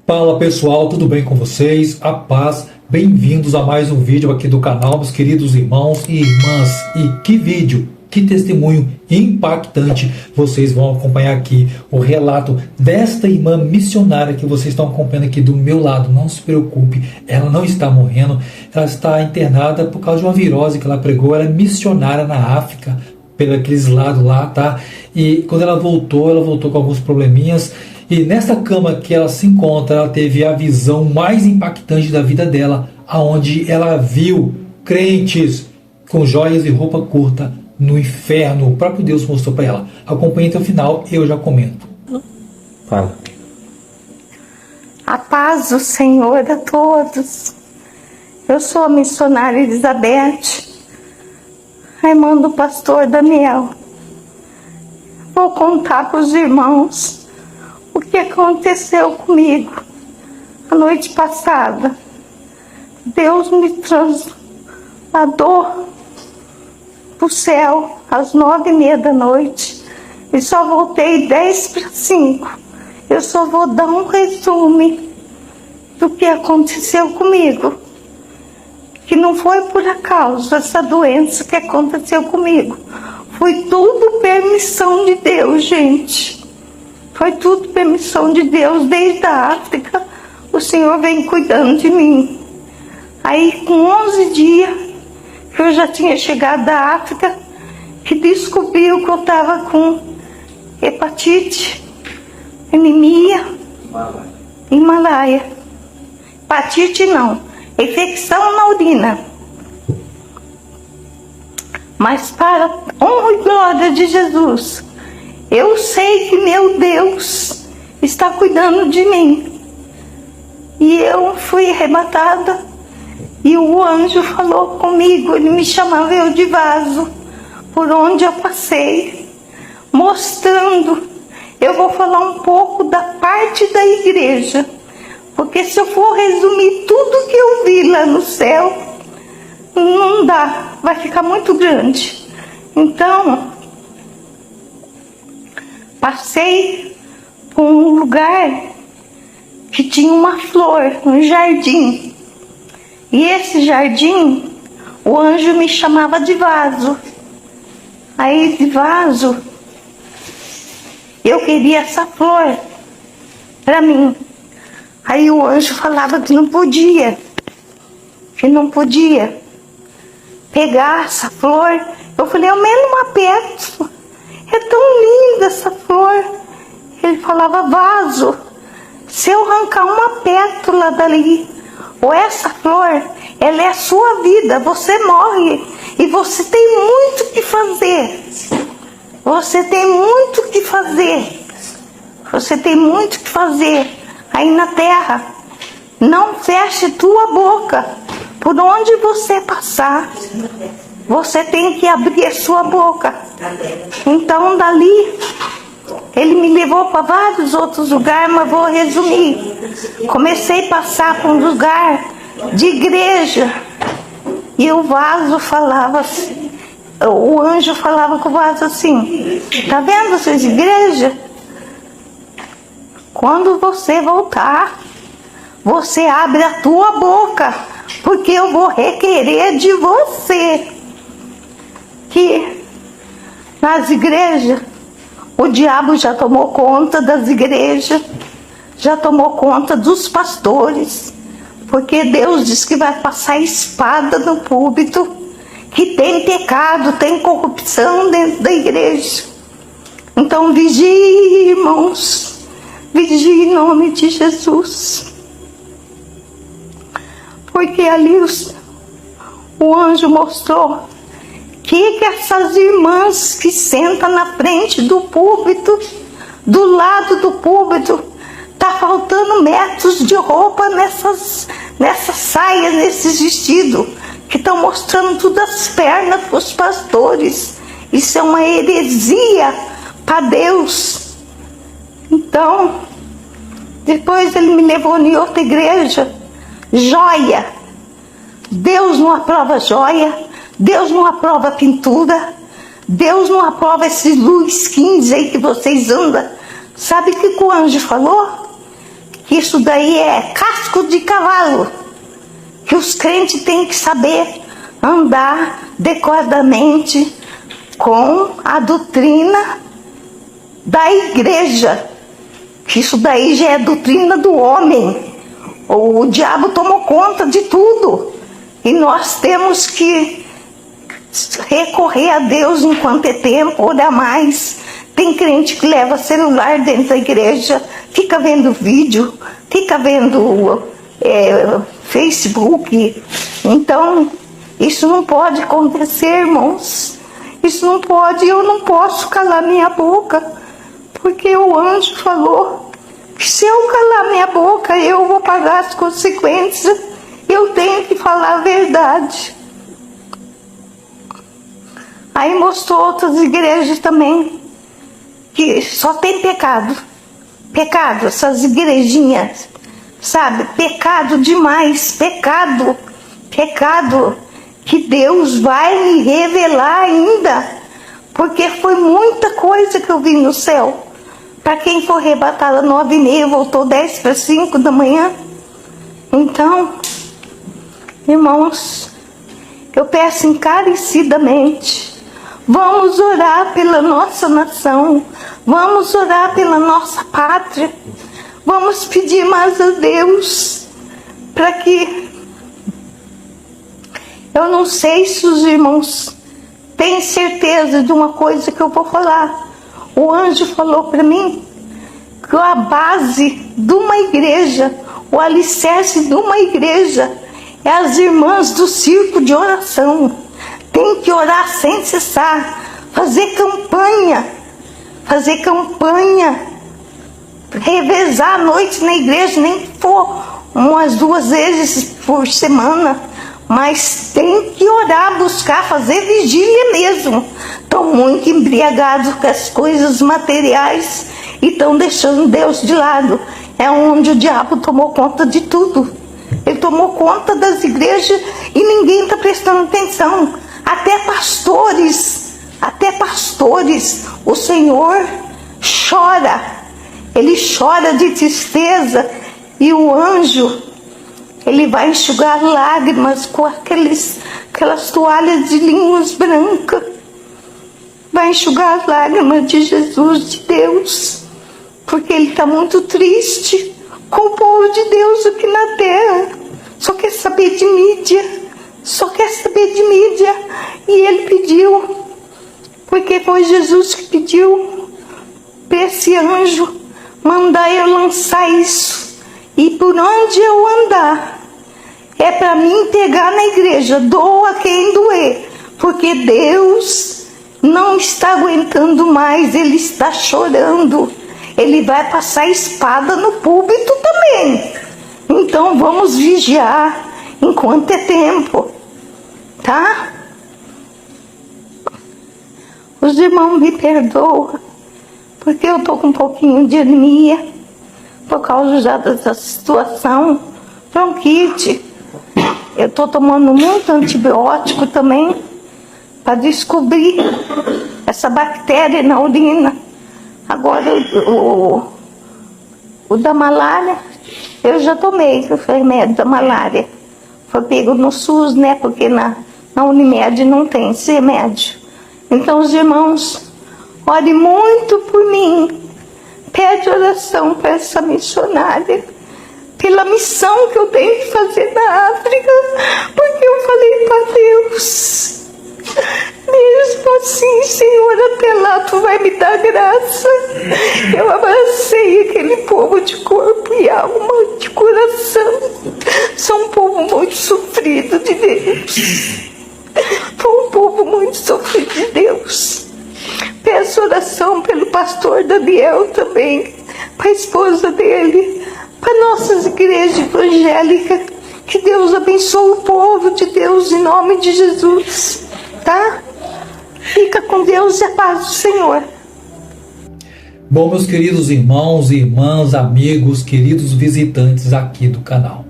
Fala pessoal, tudo bem com vocês? A paz, bem-vindos a mais um vídeo aqui do canal, meus queridos irmãos e irmãs. E que vídeo, que testemunho impactante vocês vão acompanhar aqui. O relato desta irmã missionária que vocês estão acompanhando aqui do meu lado. Não se preocupe, ela não está morrendo, ela está internada por causa de uma virose que ela pregou. Ela é missionária na África, pelos lados lá, tá? E quando ela voltou com alguns probleminhas. E nessa cama que ela se encontra, ela teve a visão mais impactante da vida dela, aonde ela viu crentes com joias e roupa curta no inferno. O próprio Deus mostrou para ela. Acompanhe até o final, eu já comento. Fala. A paz do Senhor a todos. Eu sou a missionária Elizabeth, a irmã do pastor Daniel. Vou contar para os irmãos o que aconteceu comigo a noite passada. Deus me trasladou para o céu às 9h30 da noite e só voltei 10:45. Eu só vou dar um resumo do que aconteceu comigo, que não foi por acaso essa doença que aconteceu comigo. Foi tudo permissão de Deus, gente. Foi tudo permissão de Deus. Desde a África, o Senhor vem cuidando de mim. Aí, com 11 dias, que eu já tinha chegado da África, que descobriu que eu estava com hepatite, anemia e malária. Hepatite não, infecção na urina. Mas para honra e glória de Jesus, eu sei que meu Deus está cuidando de mim. E eu fui arrebatada e o anjo falou comigo, ele me chamava eu de vaso, por onde eu passei, mostrando. Eu vou falar um pouco da parte da igreja, porque se eu for resumir tudo que eu vi lá no céu, não dá, vai ficar muito grande. Então, passei por um lugar que tinha uma flor, um jardim. E esse jardim, o anjo me chamava de vaso. Aí de vaso, eu queria essa flor para mim. Aí o anjo falava que não podia pegar essa flor. Eu falei, ao menos uma pétala. É tão linda essa flor. Ele falava, vaso, se eu arrancar uma pétala dali, ou essa flor, ela é a sua vida, você morre. E você tem muito o que fazer. Você tem muito o que fazer. Você tem muito o que fazer aí na terra. Não feche tua boca. Por onde você passar, você tem que abrir a sua boca. Então dali, ele me levou para vários outros lugares, mas vou resumir. Comecei a passar por um lugar de igreja. E o vaso falava assim, o anjo falava com o vaso assim, tá vendo essas igrejas? Quando você voltar, você abre a tua boca, porque eu vou requerer de você. Que nas igrejas, o diabo já tomou conta das igrejas, já tomou conta dos pastores, porque Deus diz que vai passar espada no púlpito, que tem pecado, tem corrupção dentro da igreja. Então vigie, irmãos, vigie em nome de Jesus. Porque ali o anjo mostrou que essas irmãs que sentam na frente do púlpito, do lado do púlpito, tá faltando metros de roupa nessas saias, nesses vestidos, que estão mostrando todas as pernas para os pastores. Isso é uma heresia para Deus. Então, depois ele me levou em outra igreja. Joia. Deus não aprova joia. Deus não aprova pintura. Deus não aprova esses luz 15 aí que vocês andam. Sabe o que o anjo falou? que isso daí é casco de cavalo, que os crentes têm que saber andar adequadamente com a doutrina da igreja, que isso daí já é doutrina do homem. O diabo tomou conta de tudo e nós temos que recorrer a Deus enquanto é tempo, orar mais. Tem crente que leva celular dentro da igreja, fica vendo vídeo, fica vendo Facebook. Então, isso não pode acontecer, irmãos. Isso não pode, eu não posso calar minha boca, porque o anjo falou que se eu calar minha boca, eu vou pagar as consequências. Eu tenho que falar a verdade. Aí mostrou outras igrejas também, que só tem pecado. Pecado, essas igrejinhas, sabe? Pecado demais, pecado. Pecado que Deus vai me revelar ainda, porque foi muita coisa que eu vi no céu. Para quem for arrebatado às 9h30, voltou 10:45 da manhã. Então, irmãos, eu peço encarecidamente, vamos orar pela nossa nação, vamos orar pela nossa pátria, vamos pedir mais a Deus, para que, eu não sei se os irmãos têm certeza de uma coisa que eu vou falar. O anjo falou para mim que a base de uma igreja, o alicerce de uma igreja, é as irmãs do circo de oração. Tem que orar sem cessar, fazer campanha, revezar a noite na igreja, nem que for umas 2 vezes por semana, mas tem que orar, buscar, fazer vigília mesmo. Estão muito embriagados com as coisas materiais e estão deixando Deus de lado. É onde o diabo tomou conta de tudo. Ele tomou conta das igrejas e ninguém está prestando atenção. Até pastores, o Senhor chora. Ele chora de tristeza e o anjo, ele vai enxugar lágrimas com aquelas toalhas de linhas brancas. Vai enxugar as lágrimas de Jesus, de Deus, porque ele está muito triste com o povo de Deus aqui na terra. Só quer saber de mídia, E ele pediu, porque foi Jesus que pediu para esse anjo mandar eu lançar isso. E por onde eu andar, é para mim pegar na igreja, doa quem doer, porque Deus não está aguentando mais, ele está chorando. Ele vai passar espada no púlpito também. Então vamos vigiar enquanto é tempo, tá? Os irmãos me perdoam, porque eu estou com um pouquinho de anemia, por causa já dessa situação, bronquite. Eu estou tomando muito antibiótico também, para descobrir essa bactéria na urina. Agora o da malária, eu já tomei o remédio da malária. Foi pego no SUS, né? Porque na Unimed não tem esse remédio. Então os irmãos, ore muito por mim. Pede oração para essa missionária, pela missão que eu tenho que fazer na África, porque eu falei para Deus, mesmo assim, Senhor, até lá tu vai me dar graça. Eu abracei aquele povo de corpo e alma, de coração. São um povo muito sofrido de Deus. Foi um povo muito sofrido de Deus. Peço oração pelo pastor Daniel também, para a esposa dele, para nossas igrejas evangélicas. Que Deus abençoe o povo de Deus em nome de Jesus, tá? Fica com Deus e a paz do Senhor. Bom, meus queridos irmãos e irmãs, amigos, queridos visitantes aqui do canal,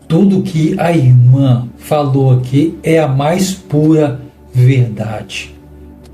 tudo que a irmã falou aqui é a mais pura verdade,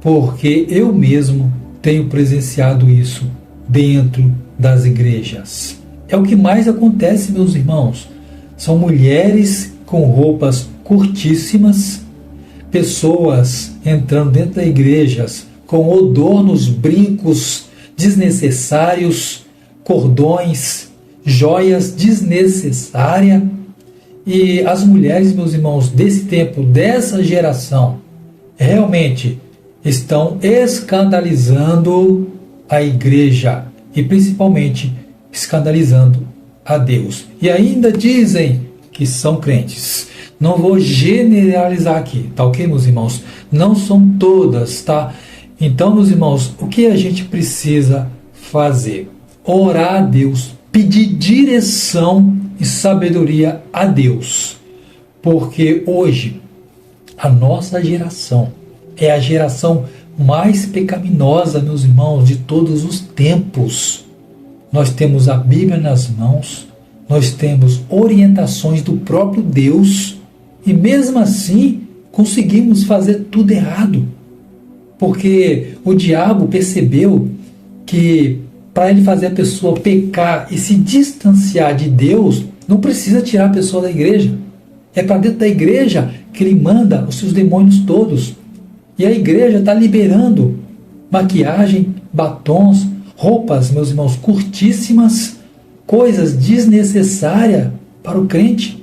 porque eu mesmo tenho presenciado isso dentro das igrejas. É o que mais acontece, meus irmãos. São mulheres com roupas curtíssimas, pessoas entrando dentro das igrejas com odor nos brincos desnecessários, cordões, joias desnecessárias. E as mulheres, meus irmãos, desse tempo, dessa geração, realmente estão escandalizando a igreja e principalmente escandalizando a Deus. E ainda dizem que são crentes. Não vou generalizar aqui, tá ok, meus irmãos? Não são todas, tá? Então, meus irmãos, o que a gente precisa fazer? Orar a Deus, pedir direção e sabedoria a Deus. Porque hoje, a nossa geração é a geração mais pecaminosa, meus irmãos, de todos os tempos. Nós temos a Bíblia nas mãos, nós temos orientações do próprio Deus e mesmo assim conseguimos fazer tudo errado. Porque o diabo percebeu que para ele fazer a pessoa pecar e se distanciar de Deus, não precisa tirar a pessoa da igreja. É para dentro da igreja que ele manda os seus demônios todos. E a igreja está liberando maquiagem, batons, roupas, meus irmãos, curtíssimas, coisas desnecessárias para o crente.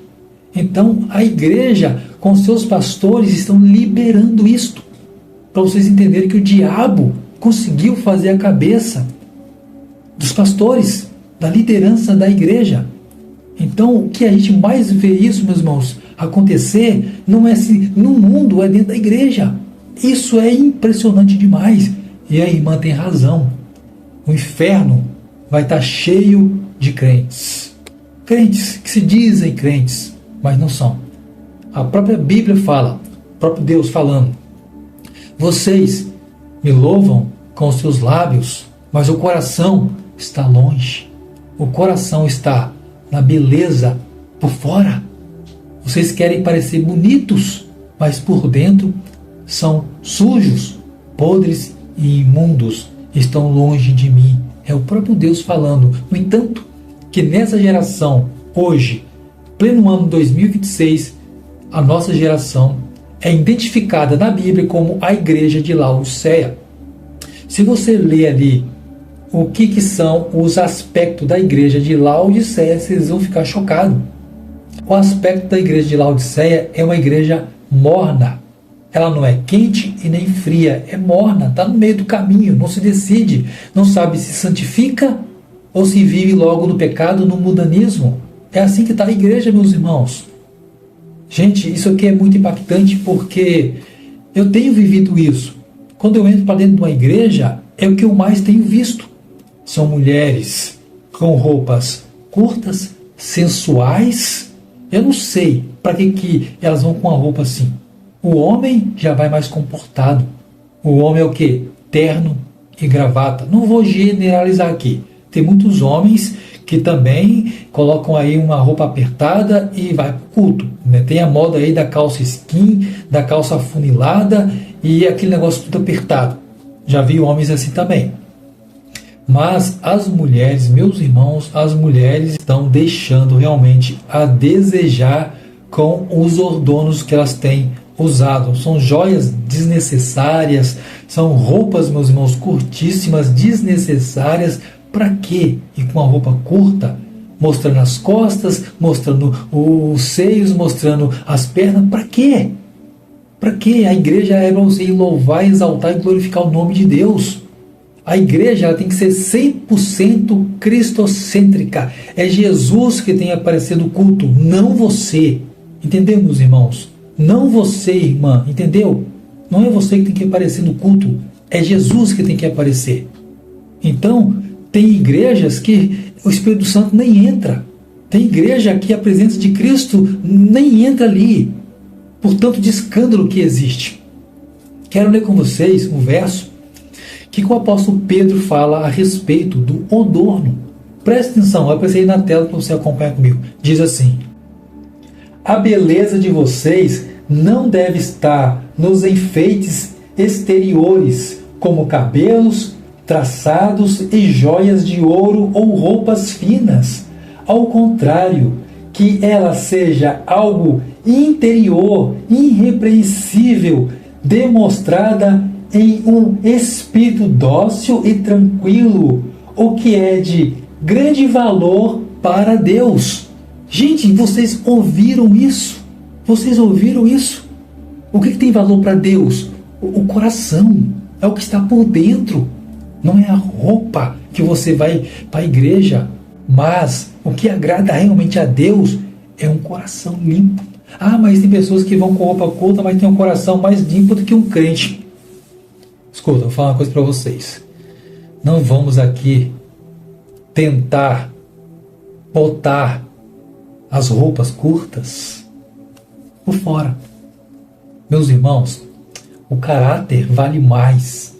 Então, a igreja, com seus pastores, estão liberando isto. Para vocês entenderem que o diabo conseguiu fazer a cabeça dos pastores, da liderança da igreja. Então, o que a gente mais vê isso, meus irmãos, acontecer, não é assim, no mundo, é dentro da igreja. Isso é impressionante demais. E a irmã tem razão. O inferno vai estar cheio de crentes. Crentes que se dizem crentes, mas não são. A própria Bíblia fala, o próprio Deus falando: vocês me louvam com os seus lábios, mas o coração está longe. O coração está na beleza por fora. Vocês querem parecer bonitos, mas por dentro são sujos, podres e imundos. Estão longe de mim. É o próprio Deus falando. No entanto, que nessa geração, hoje, pleno ano 2026, a nossa geração é identificada na Bíblia como a igreja de Laodiceia. Se você ler ali o que são os aspectos da igreja de Laodiceia, vocês vão ficar chocados. O aspecto da igreja de Laodiceia é uma igreja morna. Ela não é quente e nem fria, é morna, está no meio do caminho, não se decide, não sabe se santifica ou se vive logo no pecado, no mundanismo. É assim que está a igreja, meus irmãos. Gente, isso aqui é muito impactante porque eu tenho vivido isso. Quando eu entro para dentro de uma igreja, é o que eu mais tenho visto. São mulheres com roupas curtas, sensuais. Eu não sei para que elas vão com uma roupa assim. O homem já vai mais comportado. O homem é o quê? Terno e gravata. Não vou generalizar aqui. Tem muitos homens que também colocam aí uma roupa apertada e vai para o culto. Né? Tem a moda aí da calça skin, da calça afunilada e aquele negócio tudo apertado. Já vi homens assim também. Mas as mulheres, meus irmãos, as mulheres estão deixando realmente a desejar com os adornos que elas têm usado. São joias desnecessárias, são roupas, meus irmãos, curtíssimas, desnecessárias. Para quê? E com uma roupa curta, mostrando as costas, mostrando os seios, mostrando as pernas. Para quê? Para quê? A igreja é para você ir louvar, exaltar e glorificar o nome de Deus. A igreja ela tem que ser 100% cristocêntrica. É Jesus que tem que aparecer no culto, não você. Entendeu, meus irmãos? Não você, irmã, entendeu? Não é você que tem que aparecer no culto, é Jesus que tem que aparecer. Então, tem igrejas que o Espírito Santo nem entra. Tem igreja que a presença de Cristo nem entra ali, por tanto de escândalo que existe. Quero ler com vocês um verso que o apóstolo Pedro fala a respeito do adorno. Preste atenção, eu aparecer aí na tela para você acompanhar comigo. Diz assim: a beleza de vocês não deve estar nos enfeites exteriores, como cabelos, traçados e joias de ouro ou roupas finas, Ao contrário, que ela seja algo interior, irrepreensível, demonstrada em um espírito dócil e tranquilo, o que é de grande valor para Deus. Gente, vocês ouviram isso? Vocês ouviram isso? O que tem valor para Deus? O coração. É o que está por dentro. Não é a roupa que você vai para a igreja. Mas o que agrada realmente a Deus é um coração limpo. Ah, mas tem pessoas que vão com roupa curta, mas tem um coração mais limpo do que um crente. Escuta, vou falar uma coisa para vocês. Não vamos aqui tentar botar as roupas curtas por fora. Meus irmãos, o caráter vale mais.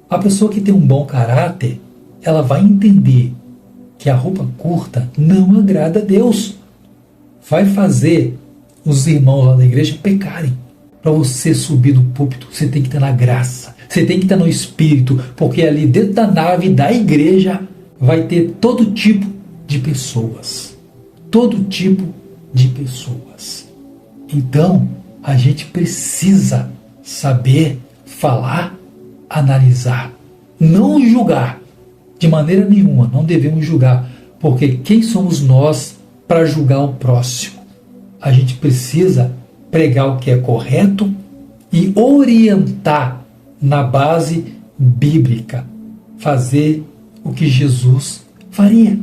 A pessoa que tem um bom caráter, ela vai entender que a roupa curta não agrada a Deus. Vai fazer os irmãos lá da igreja pecarem. Para você subir no púlpito, você tem que estar na graça. Você tem que estar no Espírito, porque ali dentro da nave da igreja vai ter todo tipo de pessoas. Todo tipo de pessoas. Então, a gente precisa saber falar, analisar, não julgar. De maneira nenhuma, não devemos julgar, porque quem somos nós para julgar o próximo? A gente precisa pregar o que é correto e orientar na base bíblica, fazer o que Jesus faria,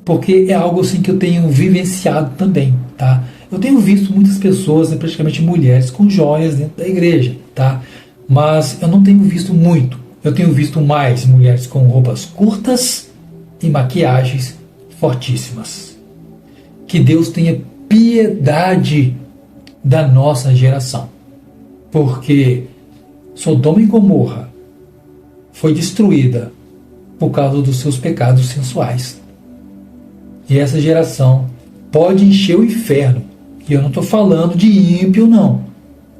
porque é algo assim que eu tenho vivenciado também, tá? Eu tenho visto muitas pessoas, praticamente mulheres, com joias dentro da igreja, tá? Mas eu não tenho visto muito. Eu tenho visto mais mulheres com roupas curtas e maquiagens fortíssimas. Que Deus tenha piedade da nossa geração, porque Sodoma e Gomorra foi destruída por causa dos seus pecados sensuais. E essa geração pode encher o inferno. E eu não estou falando de ímpio, não.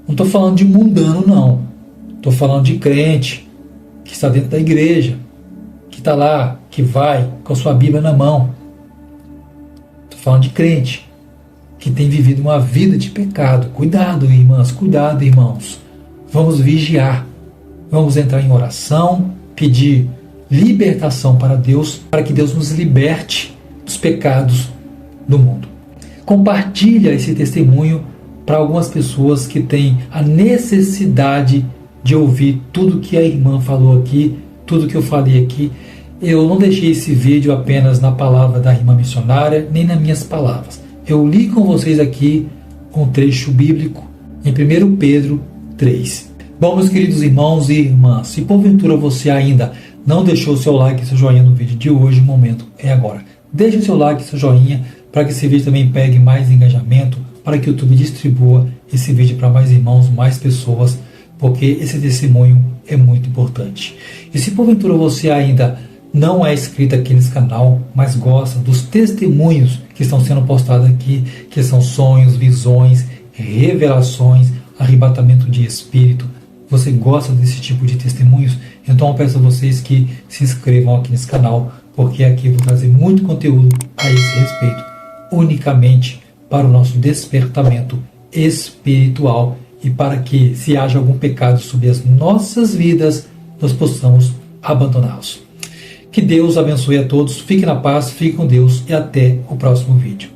Não estou falando de mundano, não. Estou falando de crente que está dentro da igreja, que está lá, que vai com a sua Bíblia na mão. Estou falando de crente que tem vivido uma vida de pecado. Cuidado, irmãs, cuidado, irmãos. Vamos vigiar. Vamos entrar em oração, pedir libertação para Deus, para que Deus nos liberte dos pecados do mundo. Compartilha esse testemunho para algumas pessoas que têm a necessidade de ouvir tudo que a irmã falou aqui, tudo que eu falei aqui. Eu não deixei esse vídeo apenas na palavra da irmã missionária, nem nas minhas palavras. Eu li com vocês aqui um trecho bíblico em 1 Pedro 3. Bom, meus queridos irmãos e irmãs, se porventura você ainda não deixou o seu like e seu joinha no vídeo de hoje, o momento é agora. Deixe o seu like e seu joinha para que esse vídeo também pegue mais engajamento, para que o YouTube distribua esse vídeo para mais irmãos, mais pessoas, porque esse testemunho é muito importante. E se porventura você ainda não é inscrito aqui nesse canal, mas gosta dos testemunhos que estão sendo postados aqui, que são sonhos, visões, revelações, arrebatamento de espírito, você gosta desse tipo de testemunhos? Então eu peço a vocês que se inscrevam aqui nesse canal, porque aqui eu vou trazer muito conteúdo a esse respeito, unicamente para o nosso despertamento espiritual e para que, se haja algum pecado sobre as nossas vidas, nós possamos abandoná-los. Que Deus abençoe a todos, fique na paz, fique com Deus e até o próximo vídeo.